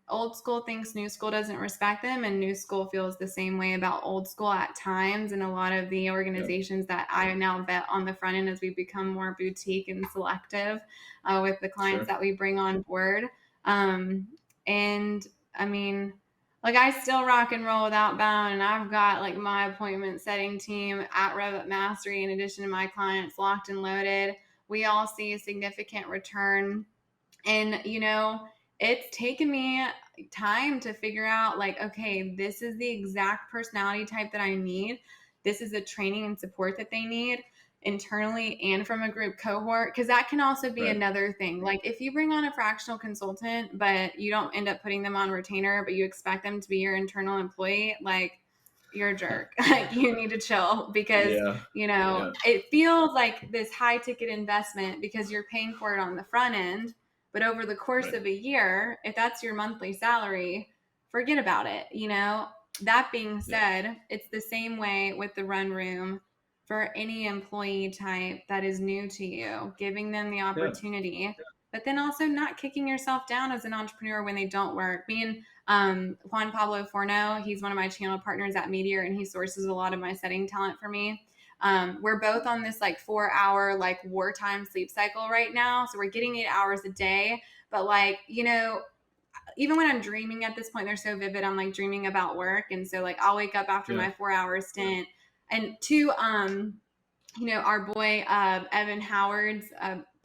old school thinks new school doesn't respect them, and new school feels the same way about old school at times. And a lot of the Yep. organizations that I now vet on the front end as we become more boutique and selective with the clients Sure. that we bring on board. Um, and I mean, like, I still rock and roll with Outbound, and I've got like my appointment setting team at RevUp Mastery in addition to my clients locked and loaded. We all see a significant return. And, it's taken me time to figure out like, okay, this is the exact personality type that I need. This is the training and support that they need internally and from a group cohort. Cause that can also be Right. another thing. Like if you bring on a fractional consultant, but you don't end up putting them on retainer, but you expect them to be your internal employee, like you're a jerk. Like you need to chill because, Yeah. Yeah. it feels like this high ticket investment because you're paying for it on the front end. But over the course Right. of a year, if that's your monthly salary, forget about it. That being Yeah. said, it's the same way with the run room for any employee type that is new to you, giving them the Yeah. opportunity, but then also not kicking yourself down as an entrepreneur when they don't work. Me and Juan Pablo Forno, he's one of my channel partners at Meteor, and he sources a lot of my setting talent for me. We're both on this like 4-hour like wartime sleep cycle right now. So we're getting 8 hours a day. But like, even when I'm dreaming at this point, they're so vivid. I'm like dreaming about work. And so like I'll wake up after Yeah. my 4-hour stint and our boy Evan Howard's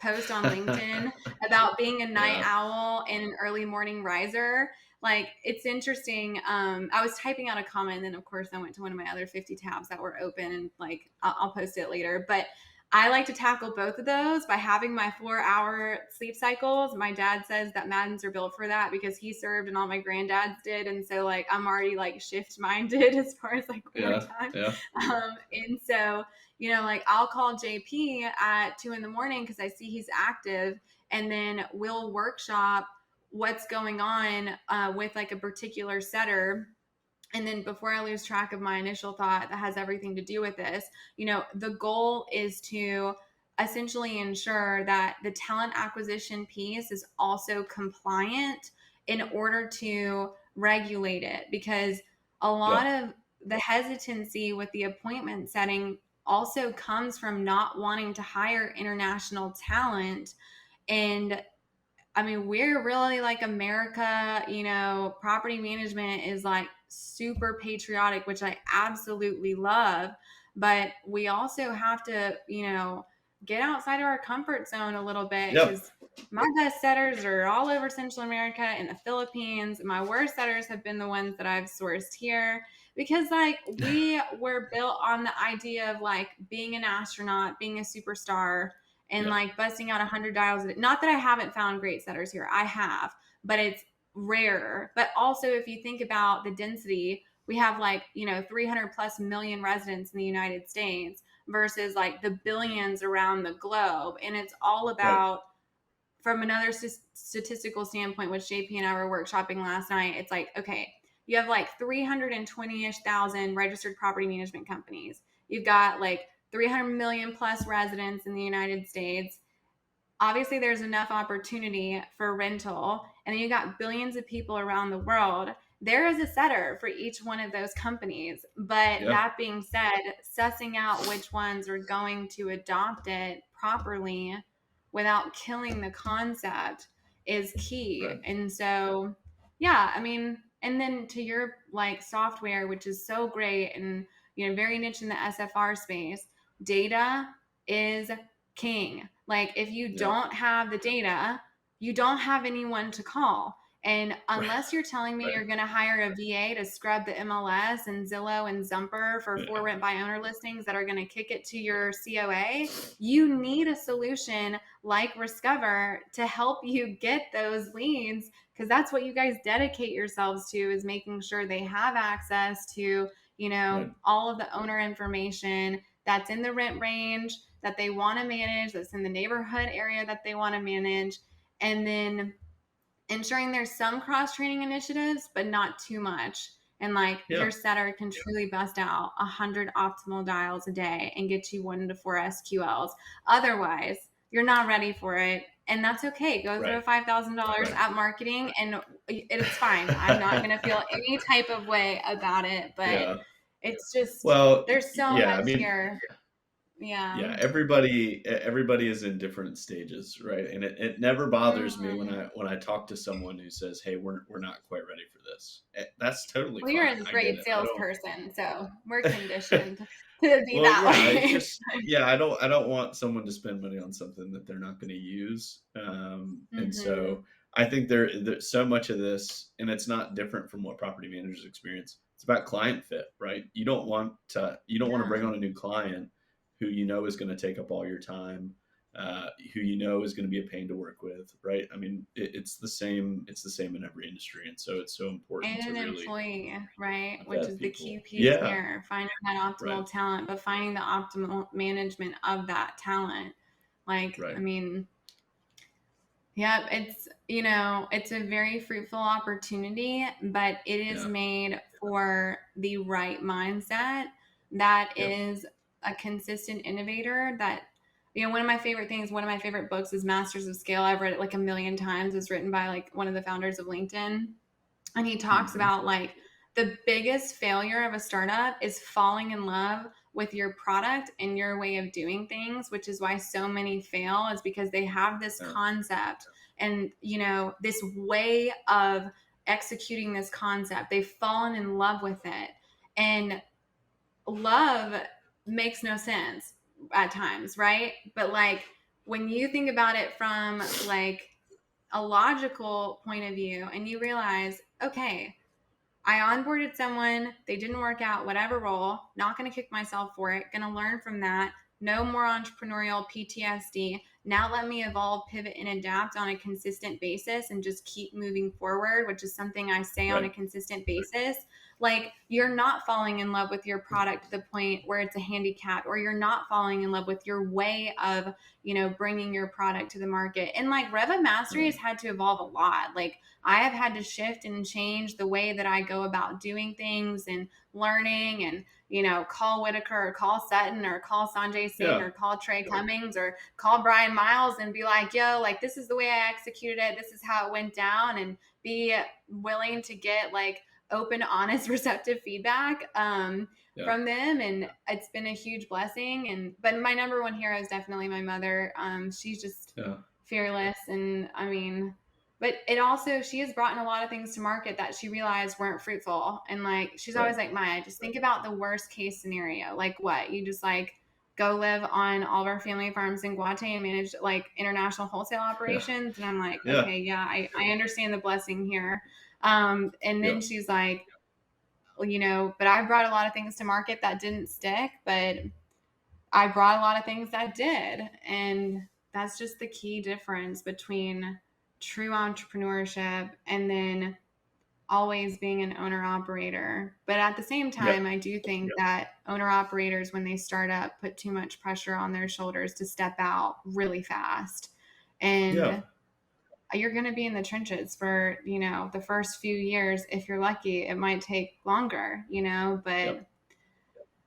post on LinkedIn about being a night Yeah. owl and an early morning riser. Like it's interesting. I was typing out a comment, and then of course I went to one of my other 50 tabs that were open, and like I'll post it later. But I like to tackle both of those by having my 4-hour sleep cycles. My dad says that Maddens are built for that because he served and all my granddads did. And so like I'm already like shift minded as far as like Yeah. wartime. Yeah. And so, like I'll call JP at 2 a.m. because I see he's active, and then we'll workshop what's going on with like a particular setter. And then before I lose track of my initial thought that has everything to do with this, the goal is to essentially ensure that the talent acquisition piece is also compliant in order to regulate it, because a lot Yeah. of the hesitancy with the appointment setting also comes from not wanting to hire international talent. And I mean, we're really like America, property management is like super patriotic, which I absolutely love. But we also have to, get outside of our comfort zone a little bit, Yep. because my best setters are all over Central America and the Philippines. My worst setters have been the ones that I've sourced here because, like, we were built on the idea of like being an astronaut, being a superstar, and Yeah. like busting out 100 dials. Not that I haven't found great setters here, I have, but it's rare. But also, if you think about the density, we have like 300 plus million residents in the United States versus like the billions around the globe, and it's all Right. about, from another statistical standpoint, which JP and I were workshopping last night, it's like, okay, you have like 320-ish thousand registered property management companies. You've got like 300 million plus residents in the United States. Obviously there's enough opportunity for rental, and then you got billions of people around the world. There is a setter for each one of those companies. But Yeah. that being said, sussing out which ones are going to adopt it properly without killing the concept is key. Right. And so, yeah, I mean, and then to your like software, which is so great and very niche in the SFR space, data is king. Like if you Yeah. don't have the data, you don't have anyone to call. And Right. unless you're telling me Right. you're going to hire a VA to scrub the MLS and Zillow and Zumper for Yeah. 4 rent by owner listings that are going to kick it to your COA, you need a solution like Discover to help you get those leads, because that's what you guys dedicate yourselves to, is making sure they have access to, Right. all of the owner information that's in the rent range that they want to manage, that's in the neighborhood area that they want to manage, and then ensuring there's some cross training initiatives, but not too much. And like your Yeah. setter can truly bust out 100 optimal dials a day and get you 1 to 4 SQLs. Otherwise, you're not ready for it. And that's okay. Go throw Right. $5,000 Right. at marketing and it's fine. I'm not going to feel any type of way about it, but Yeah. it's just, Well, there's so yeah. I much mean, here. Yeah. yeah. Everybody is in different stages, right? And it never bothers me when Mhm. I talk to someone who says, "Hey, we're not quite ready for this." That's totally Well, you're fine. a I get great it. I don't. salesperson, so we're conditioned to be Well, that yeah, it's way. just yeah, I don't want someone to spend money on something that they're not going to use. And Mhm. so I think there's so much of this, and it's not different from what property managers experience. It's about client fit, right? You don't want to bring Yeah. on a new client who you know is going to take up all your time, who you know is going to be a pain to work with, right? I mean, it's the same. It's the same in every industry, and so it's so important And to an really employee, right? Which vet is the key people. piece Yeah, here, finding that right, optimal talent, but finding the optimal management of that talent. Like, I right. mean, yeah, it's a very fruitful opportunity, but it is Yeah, made for the right mindset that yep. is a consistent innovator that one of my favorite books is Masters of Scale. I've read it like a million times. It's written by like one of the founders of LinkedIn. And he talks Hmm. about like the biggest failure of a startup is falling in love with your product and your way of doing things, which is why so many fail, is because they have this Yeah, concept and, this way of executing this concept. They've fallen in love with it. And love makes no sense at times, right? But like when you think about it from like a logical point of view and you realize, okay, I onboarded someone, they didn't work out, whatever role, not going to kick myself for it, going to learn from that. No more entrepreneurial PTSD. Now let me evolve, pivot, and adapt on a consistent basis and just keep moving forward, which is something I say on a right. consistent basis. Like you're not falling in love with your product to the point where it's a handicap, or you're not falling in love with your way of, bringing your product to the market. And like RevUp Mastery Right. has had to evolve a lot. Like I have had to shift and change the way that I go about doing things and learning and, call Whitaker or call Sutton or call Sanjay Singh Yeah, or call Trey Cummings or call Brian Miles and be like, yo, like this is the way I executed it. This is how it went down, and be willing to get like open, honest, receptive feedback yeah, from them. And it's been a huge blessing. But my number one hero is definitely my mother. She's just yeah. fearless. And I mean, but it also, she has brought in a lot of things to market that she realized weren't fruitful. And like, she's always Right. like, Maya, just think about the worst case scenario. Like what? You just like go live on all of our family farms in Guate and manage like international wholesale Yeah, operations. And I'm like, yeah, okay, yeah, I understand the blessing here. And then yeah, she's like, but I brought a lot of things to market that didn't stick, but I brought a lot of things that did. And that's just the key difference between true entrepreneurship and then always being an owner operator. But at the same yeah, time, I do think that owner operators, when they start up, put too much pressure on their shoulders to step out really fast. yeah, And you're going to be in the trenches for, the first few years. If you're lucky, it might take longer, yeah, but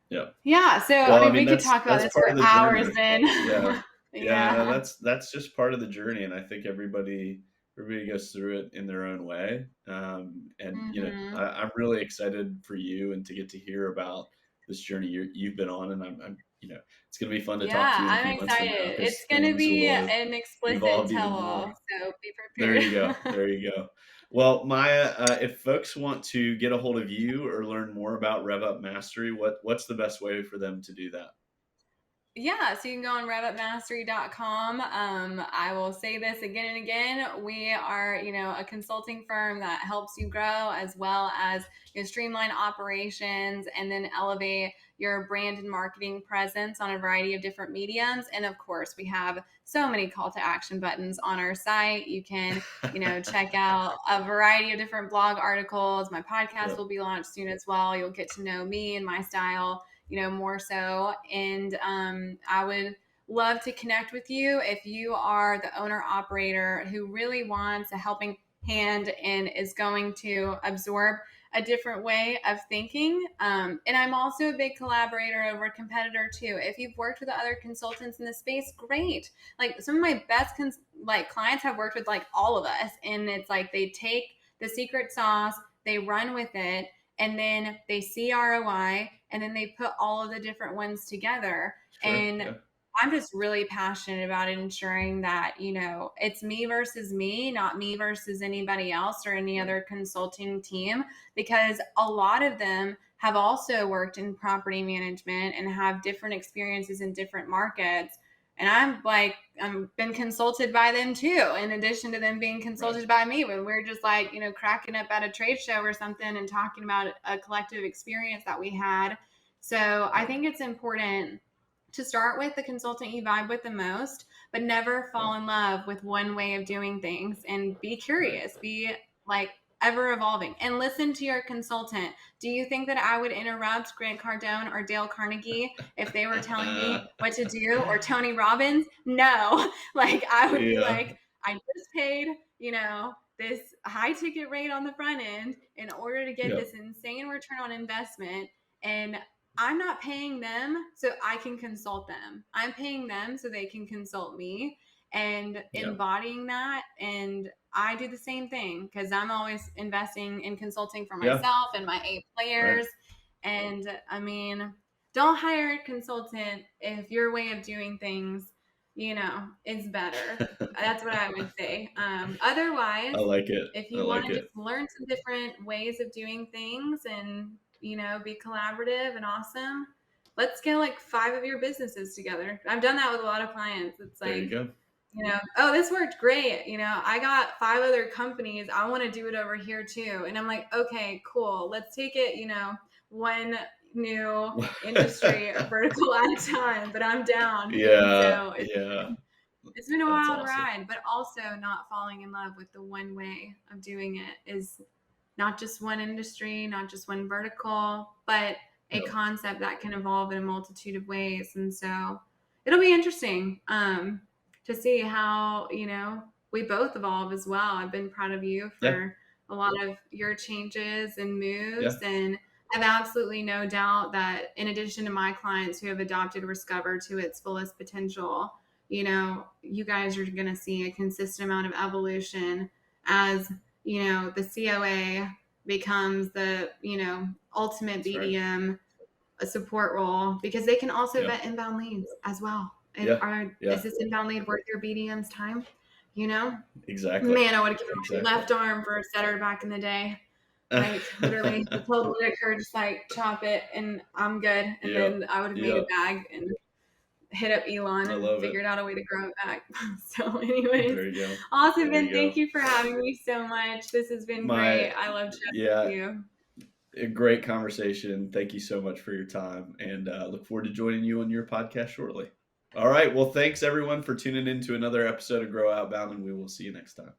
yeah. yeah. So, I Well, I mean, mean, we could talk about that's this part for of the hours journey. then. Yeah, yeah. No, Yeah. that's just part of the journey, and I think everybody goes through it in their own way. And Hmm. I'm really excited for you and to get to hear about this journey you've been on, and it's going to be fun to talk to Yeah, you in a I'm few months from now excited. because It's going to things be will have an explicit evolved even tell more. all. So be There prepared. you go. There you go. Well, Maya, if folks want to get a hold of you or learn more about RevUp Mastery, what's the best way for them to do that? Yeah, so you can go on revupmastery.com. I will say this again and again. We are, a consulting firm that helps you grow as well as streamline operations and then elevate your brand and marketing presence on a variety of different mediums. And of course, we have so many call to action buttons on our site. You can, check out a variety of different blog articles. My podcast Yep. will be launched soon as well. You'll get to know me and my style more so. And I would love to connect with you if you are the owner operator who really wants a helping hand and is going to absorb a different way of thinking. And I'm also a big collaborator over a competitor too. If you've worked with other consultants in the space, great. Like some of my best clients have worked with like all of us, and it's like they take the secret sauce, they run with it, and then they see ROI, and then they put all of the different ones together. Sure. And Yeah. I'm just really passionate about ensuring that, it's me versus me, not me versus anybody else or any Right. other consulting team, because a lot of them have also worked in property management and have different experiences in different markets. And I'm been consulted by them too, in addition to them being consulted by me, when we're just like, cracking up at a trade show or something and talking about a collective experience that we had. So I think it's important to start with the consultant you vibe with the most, but never fall in love with one way of doing things, and be curious, be like ever evolving, and listen to your consultant. Do you think that I would interrupt Grant Cardone or Dale Carnegie if they were telling me what to do, or Tony Robbins? No. Like, I would be like, I just paid, this high ticket rate on the front end in order to get this insane return on investment. And I'm not paying them so I can consult them. I'm paying them so they can consult me, and embodying that. And I do the same thing, because I'm always investing in consulting for myself and my A players. And I mean, don't hire a consultant if your way of doing things, is better. That's what I would say. Otherwise, I like it. if you want to just learn some different ways of doing things and, be collaborative and awesome, let's scale like 5 of your businesses together. I've done that with a lot of clients. It's like, there you go. Oh, this worked great. I got 5 other companies. I want to do it over here too. And I'm like, okay, cool. Let's take it, one new industry or vertical at a time, but I'm down. So it's been a wild ride, but also not falling in love with the one way of doing it is not just one industry, not just one vertical, but a concept that can evolve in a multitude of ways. And so it'll be interesting to see how, we both evolve as well. I've been proud of you for a lot of your changes and moves. And I have absolutely no doubt that, in addition to my clients who have adopted Discover to its fullest potential, you guys are going to see a consistent amount of evolution as, the COA becomes the, ultimate BDM a support role, because they can also vet inbound leads as well. And is this inbound lead worth your BDM's time? Exactly. Man, I would have given my left arm for a setter back in the day. Like, literally, the total liquor, just like chop it and I'm good. And then I would have made a bag and hit up Elon and figured out a way to grow it back. So anyways, there you go. Awesome, Ben. Thank you for having me so much. This has been great. I love chatting with you. A great conversation. Thank you so much for your time, and look forward to joining you on your podcast shortly. All right. Well, thanks everyone for tuning in to another episode of Grow Outbound, and we will see you next time.